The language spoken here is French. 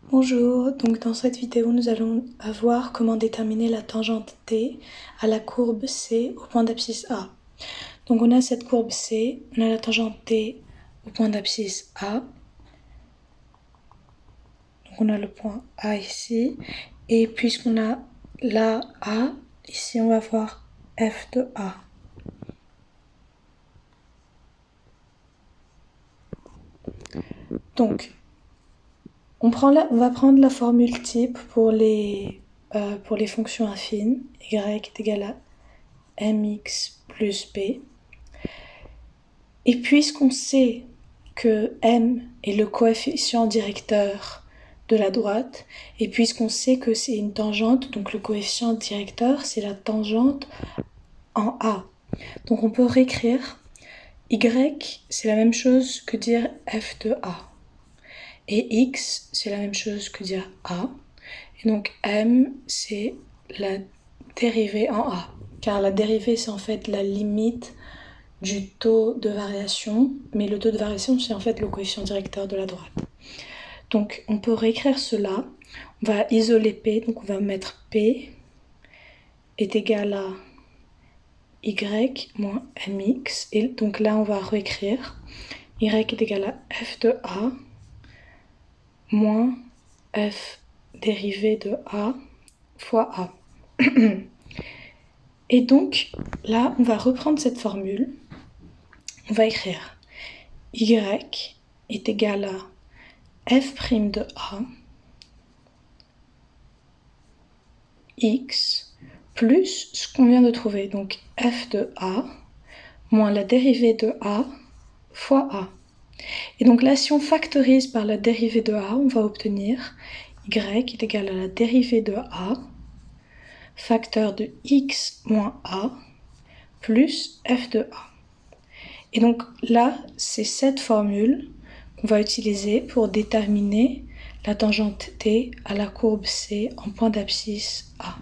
Bonjour, donc dans cette vidéo nous allons voir comment déterminer la tangente t à la courbe C au point d'abscisse A. Donc on a cette courbe C, on a la tangente t au point d'abscisse A. Donc on a le point A ici, et puisqu'on a là A, ici on va voir f de A. Donc on va prendre la formule type pour les fonctions affines, y est égal à mx plus b. Et puisqu'on sait que m est le coefficient directeur de la droite, et puisqu'on sait que c'est une tangente, donc le coefficient directeur, c'est la tangente en A. Donc on peut réécrire y, c'est la même chose que dire f de A. Et x, c'est la même chose que dire A. Et donc m, c'est la dérivée en A. Car la dérivée, c'est en fait la limite du taux de variation. Mais le taux de variation, c'est en fait le coefficient directeur de la droite. Donc on peut réécrire cela. On va isoler P. Donc on va mettre P est égal à y moins mx. Et donc là, on va réécrire. Y est égal à f de A moins f dérivée de A fois A. Et donc, là, on va reprendre cette formule. On va écrire y est égal à f' de A x plus ce qu'on vient de trouver, donc f de A moins la dérivée de A fois A. Et donc là, si on factorise par la dérivée de A, on va obtenir y est égal à la dérivée de A facteur de x moins A plus f de A. Et donc là, c'est cette formule qu'on va utiliser pour déterminer la tangente t à la courbe C en point d'abscisse A.